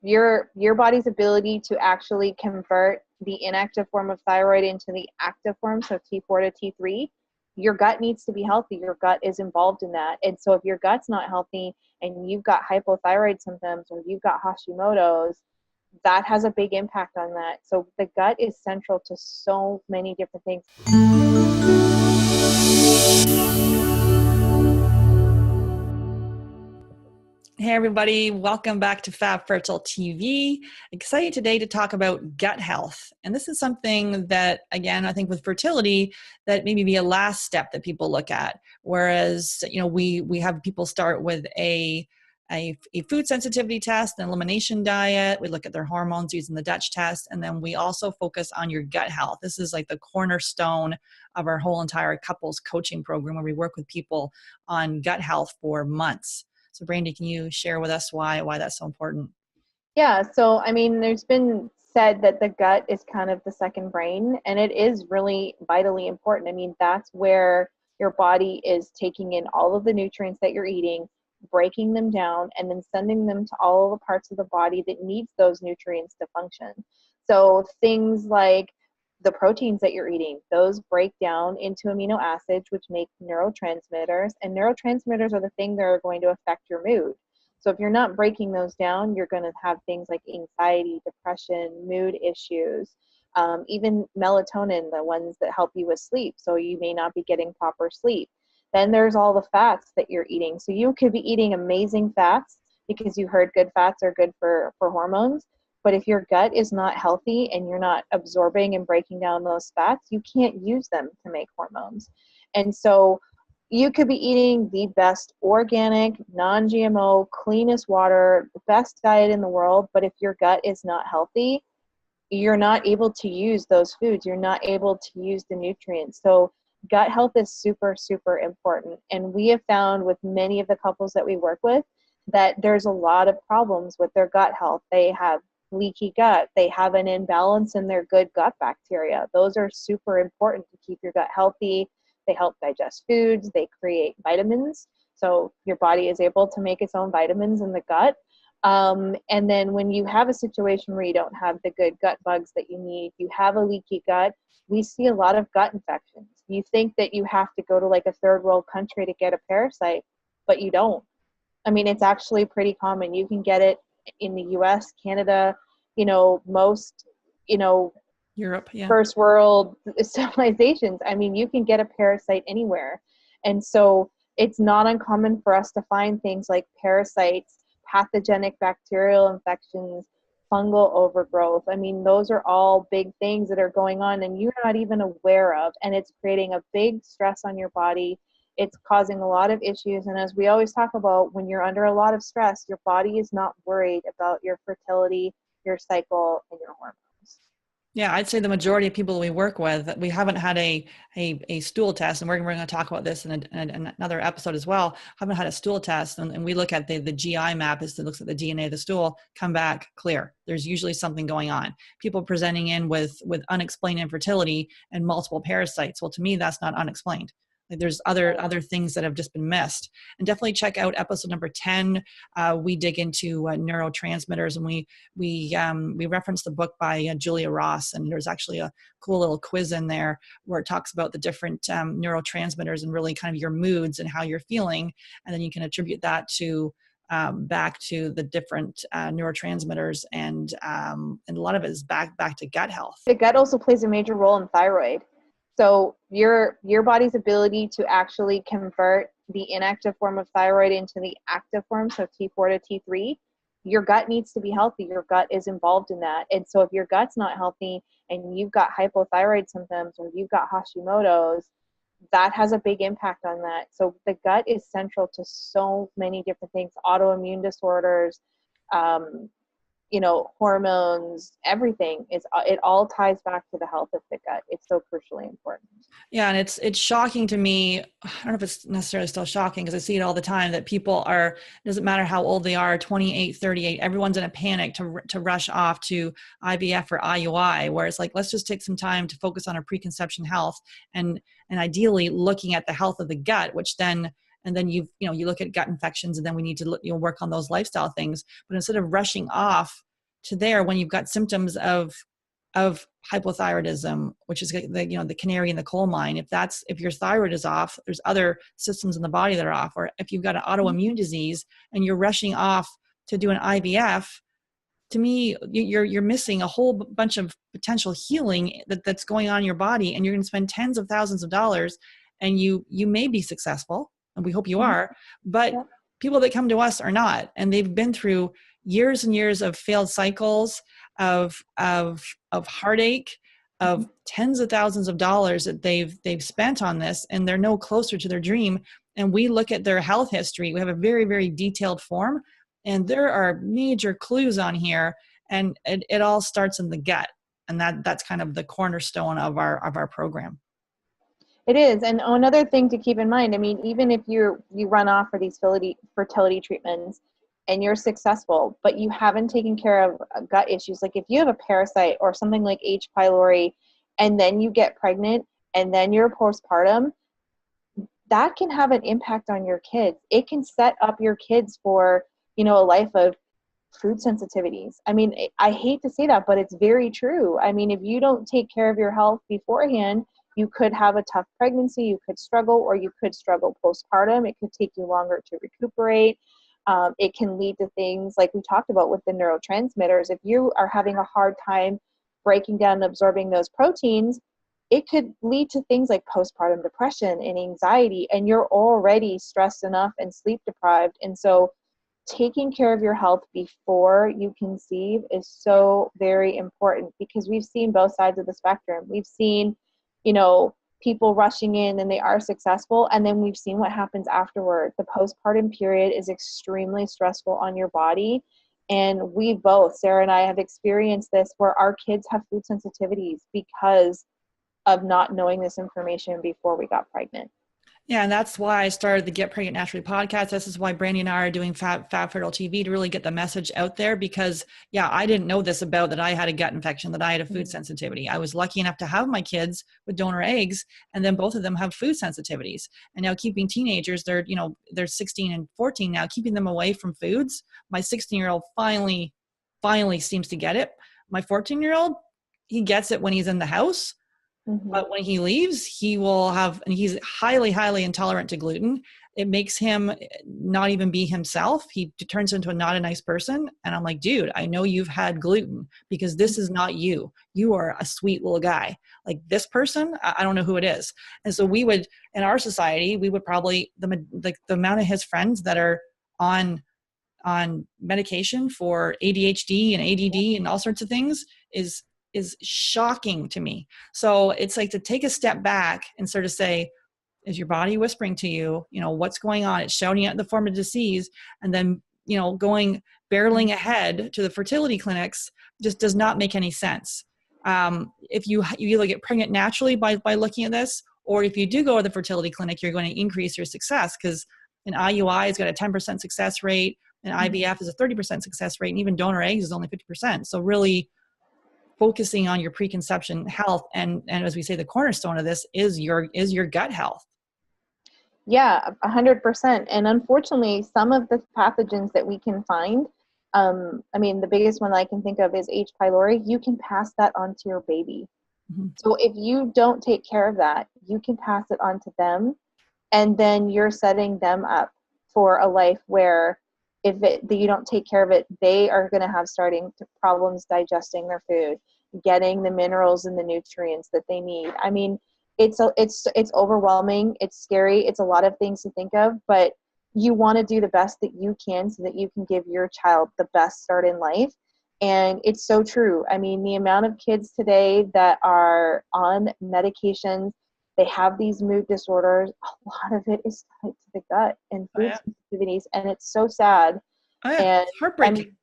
your body's ability to actually convert the inactive form of thyroid into the active form, so T4 to T3, your gut needs to be healthy. Your gut is involved in that. And so if your gut's not healthy and you've got hypothyroid symptoms or you've got Hashimoto's, that has a big impact on that. So the gut is central to so many different things. Hey everybody, welcome back to Fab Fertile TV. Excited today to talk about gut health. And this is something that, again, I think with fertility, that maybe be a last step that people look at. Whereas, we have people start with a food sensitivity test, an elimination diet. We look at their hormones using the Dutch test. And then we also focus on your gut health. This is like the cornerstone of our whole entire couples coaching program, where we work with people on gut health for months. So Brandy, can you share with us why that's so important? Yeah, so there's been said that the gut is kind of the second brain, and it is really vitally important. That's where your body is taking in all of the nutrients that you're eating, breaking them down, and then sending them to all the parts of the body that needs those nutrients to function. So things like the proteins that you're eating, those break down into amino acids, which make neurotransmitters, and neurotransmitters are the thing that are going to affect your mood. So if you're not breaking those down, you're going to have things like anxiety, depression, mood issues, even melatonin, the ones that help you with sleep. So you may not be getting proper sleep. Then there's all the fats that you're eating. So you could be eating amazing fats because you heard good fats are good for hormones. But if your gut is not healthy and you're not absorbing and breaking down those fats, you can't use them to make hormones. And so you could be eating the best organic, non-GMO, cleanest water, the best diet in the world, but if your gut is not healthy, you're not able to use those foods. You're not able to use the nutrients. So gut health is super, super important. And we have found with many of the couples that we work with that there's a lot of problems with their gut health. They have leaky gut. They have an imbalance in their good gut bacteria. Those are super important to keep your gut healthy. They help digest foods. They create vitamins. So your body is able to make its own vitamins in the gut. And then when you have a situation where you don't have the good gut bugs that you need, you have a leaky gut, we see a lot of gut infections. You think that you have to go to like a third world country to get a parasite, but you don't. It's actually pretty common. You can get it in the US, Canada, most, Europe, yeah. First world civilizations. You can get a parasite anywhere. And so it's not uncommon for us to find things like parasites, pathogenic bacterial infections, fungal overgrowth. Those are all big things that are going on and you're not even aware of. And it's creating a big stress on your body. It's causing a lot of issues. And as we always talk about, when you're under a lot of stress, your body is not worried about your fertility, your cycle, and your hormones. Yeah, I'd say the majority of people that we work with, we haven't had a stool test, and we're going to talk about this in another episode as well. Haven't had a stool test, and we look at the GI map as it looks at the DNA of the stool, come back clear. There's usually something going on. People presenting in with unexplained infertility and multiple parasites. Well, to me, that's not unexplained. Like there's other things that have just been missed. And definitely check out episode number 10. We dig into neurotransmitters, and we reference the book by Julia Ross. And there's actually a cool little quiz in there where it talks about the different neurotransmitters and really kind of your moods and how you're feeling. And then you can attribute that to back to the different neurotransmitters, and a lot of it is back to gut health. The gut also plays a major role in thyroid. So your body's ability to actually convert the inactive form of thyroid into the active form, so T4 to T3, your gut needs to be healthy. Your gut is involved in that. And so if your gut's not healthy and you've got hypothyroid symptoms or you've got Hashimoto's, that has a big impact on that. So the gut is central to so many different things, autoimmune disorders, hormones, everything. It all ties back to the health of the gut. It's so crucially important. Yeah. And it's shocking to me. I don't know if it's necessarily still shocking because I see it all the time that people it doesn't matter how old they are, 28, 38, everyone's in a panic to rush off to IVF or IUI, where it's like, let's just take some time to focus on our preconception health and ideally looking at the health of the gut, which then you look at gut infections, and then we need to work on those lifestyle things. But instead of rushing off to there when you've got symptoms of hypothyroidism, which is the canary in the coal mine. If your thyroid is off, there's other systems in the body that are off. Or if you've got an autoimmune disease and you're rushing off to do an IVF, to me, you're missing a whole bunch of potential healing that's going on in your body, and you're going to spend tens of thousands of dollars, and you may be successful, and we hope you are, but people that come to us are not, and they've been through years and years of failed cycles, of heartache, of tens of thousands of dollars that they've spent on this, and they're no closer to their dream. And we look at their health history. We have a very, very detailed form, and there are major clues on here, and it all starts in the gut, and that's kind of the cornerstone of our program. It is. And another thing to keep in mind, I mean, even if you run off for these fertility treatments and you're successful, but you haven't taken care of gut issues, like if you have a parasite or something like H. pylori, and then you get pregnant and then you're postpartum, that can have an impact on your kids. It can set up your kids for, a life of food sensitivities. I mean, I hate to say that, but it's very true. I mean, if you don't take care of your health beforehand, you could have a tough pregnancy, you could struggle, or you could struggle postpartum. It could take you longer to recuperate. It can lead to things like we talked about with the neurotransmitters. If you are having a hard time breaking down and absorbing those proteins, it could lead to things like postpartum depression and anxiety, and you're already stressed enough and sleep deprived. And so taking care of your health before you conceive is so very important, because we've seen both sides of the spectrum. We've seen, people rushing in and they are successful, and then we've seen what happens afterward. The postpartum period is extremely stressful on your body, and we both, Sarah and I, have experienced this where our kids have food sensitivities because of not knowing this information before we got pregnant. Yeah, and that's why I started the Get Pregnant Naturally podcast. This is why Brandy and I are doing Fat Fertile TV, to really get the message out there, because I didn't know this about that I had a gut infection, that I had a food sensitivity. I was lucky enough to have my kids with donor eggs, and then both of them have food sensitivities. And now keeping teenagers, they're 16 and 14 now, keeping them away from foods. My 16-year-old finally seems to get it. My 14-year-old, he gets it when he's in the house. But when he leaves, he will have, and he's highly, highly intolerant to gluten. It makes him not even be himself. He turns into not a nice person. And I'm like, dude, I know you've had gluten, because this is not you. You are a sweet little guy. Like this person, I don't know who it is. And so we would, in our society, we would probably, the amount of his friends that are on medication for ADHD and ADD and all sorts of things is shocking to me. So it's like to take a step back and sort of say, is your body whispering to you, what's going on? It's shouting out in the form of disease. And then, barreling ahead to the fertility clinics just does not make any sense. If you either get pregnant naturally by looking at this, or if you do go to the fertility clinic, you're going to increase your success, because an IUI has got a 10% success rate, and IVF is a 30% success rate, and even donor eggs is only 50%. So really, focusing on your preconception health, and as we say, the cornerstone of this is your gut health. Yeah, 100%. And unfortunately, some of the pathogens that we can find, the biggest one I can think of is H. pylori. You can pass that on to your baby. So if you don't take care of that, you can pass it on to them, and then you're setting them up for a life where you don't take care of it, they are going to have problems digesting their food, getting the minerals and the nutrients that they need. I mean, it's overwhelming. It's scary. It's a lot of things to think of, but you want to do the best that you can so that you can give your child the best start in life. And it's so true. I mean, the amount of kids today that are on medications, they have these mood disorders, a lot of it is tied to the gut and food sensitivities, and it's so sad. And it's heartbreaking.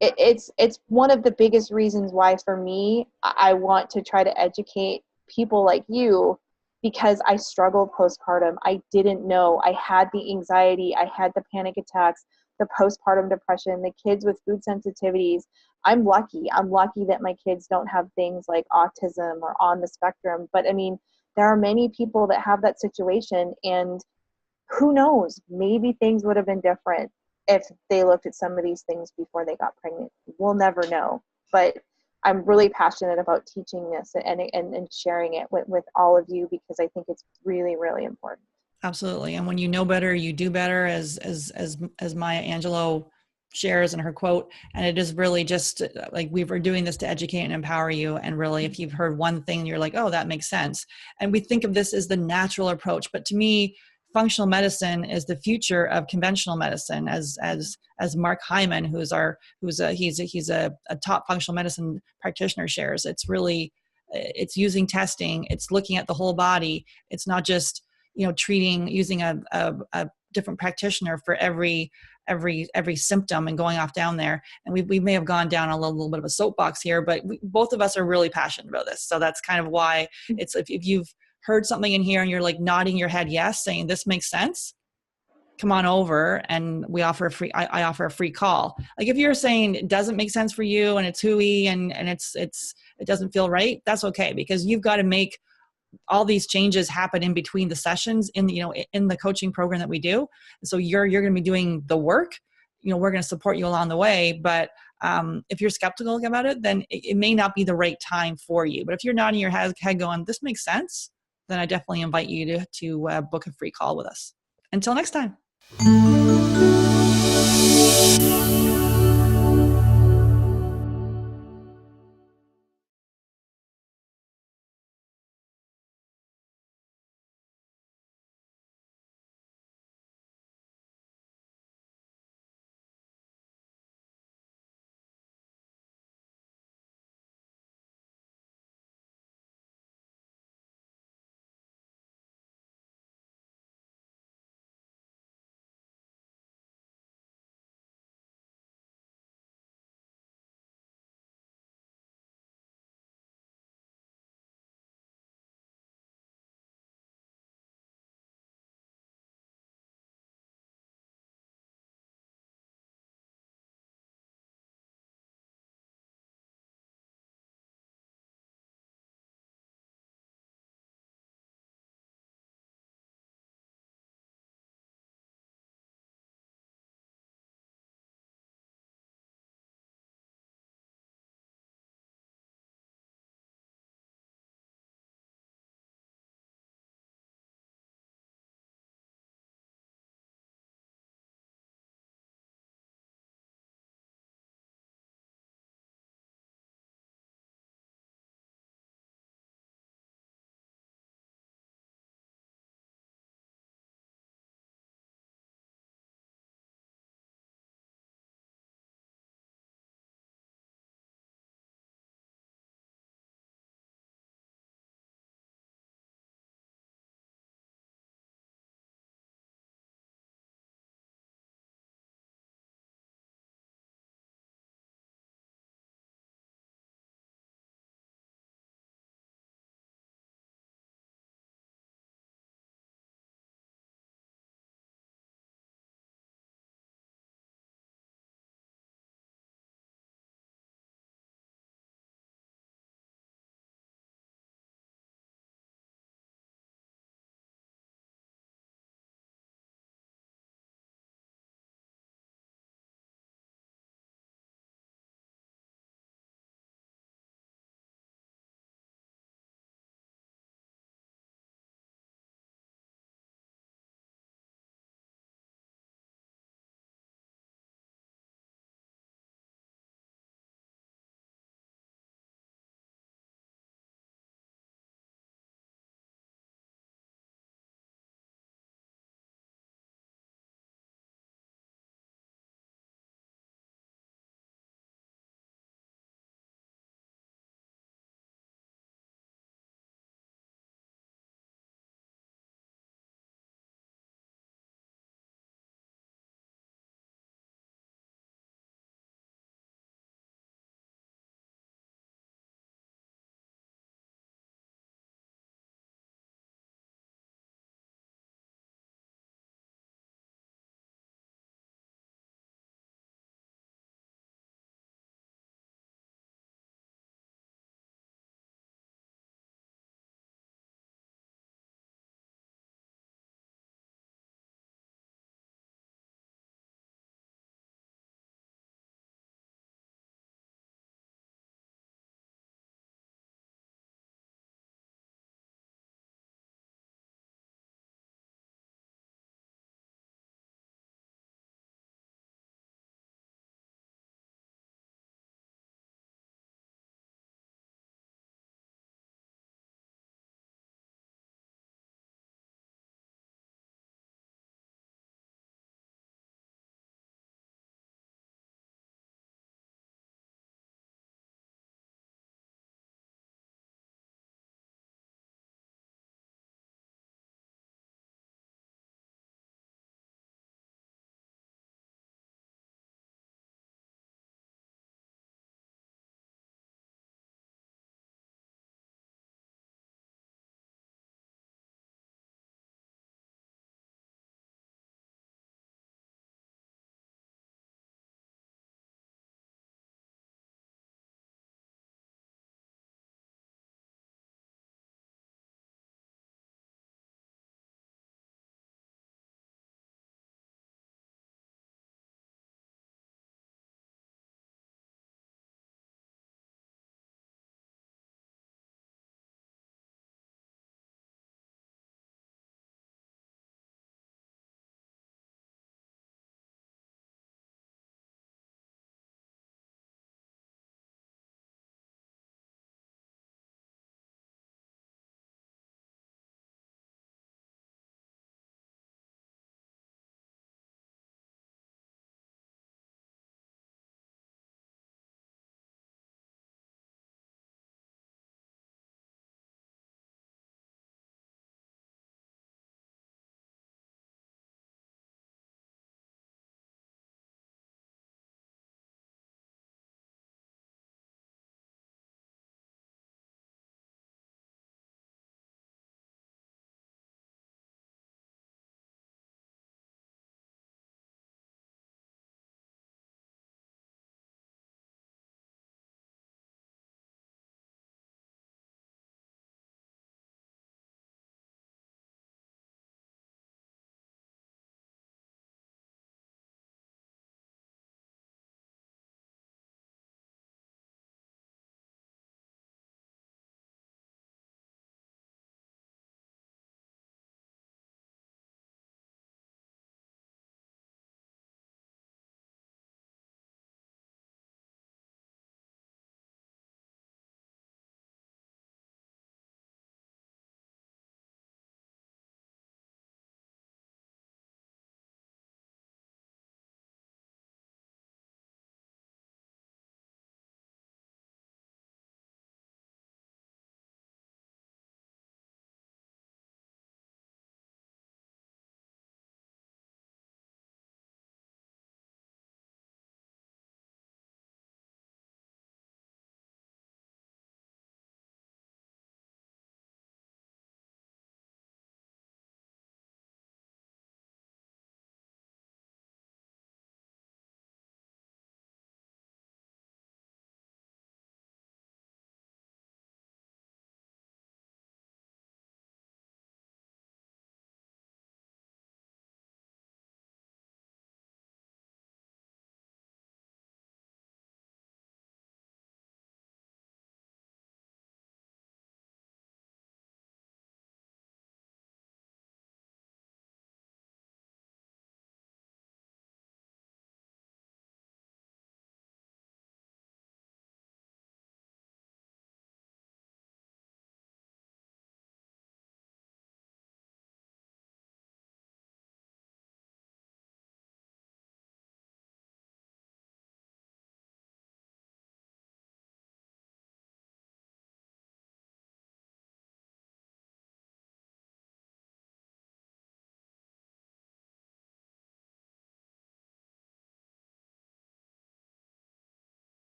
It's one of the biggest reasons why, for me, I want to try to educate people like you, because I struggled postpartum. I didn't know. I had the anxiety. I had the panic attacks, the postpartum depression, the kids with food sensitivities. I'm lucky that my kids don't have things like autism or on the spectrum. But I mean, there are many people that have that situation, and who knows, maybe things would have been different. if they looked at some of these things before they got pregnant. We'll never know. But I'm really passionate about teaching this and sharing it with all of you, because I think it's really, really important. Absolutely. And when you know better, you do better, as Maya Angelou shares in her quote. And it is really just like, we were doing this to educate and empower you. And really, if you've heard one thing, you're like, oh, that makes sense. And we think of this as the natural approach. But to me, functional medicine is the future of conventional medicine, as Mark Hyman, he's a top functional medicine practitioner, shares. It's really, it's using testing, it's looking at the whole body. It's not just, treating, using a different practitioner for every symptom and going off down there. And we may have gone down a little bit of a soapbox here, but both of us are really passionate about this. So that's kind of why it's, if you've heard something in here and you're like nodding your head yes, saying this makes sense, come on over and we offer a free, I offer a free call. Like if you're saying it doesn't make sense for you and it's hooey and it doesn't feel right, that's okay, because you've got to make all these changes happen in between the sessions in the coaching program that we do. So you're going to be doing the work. We're going to support you along the way. But if you're skeptical about it, then it may not be the right time for you. But if you're nodding your head going, this makes sense, then I definitely invite you to book a free call with us. Until next time.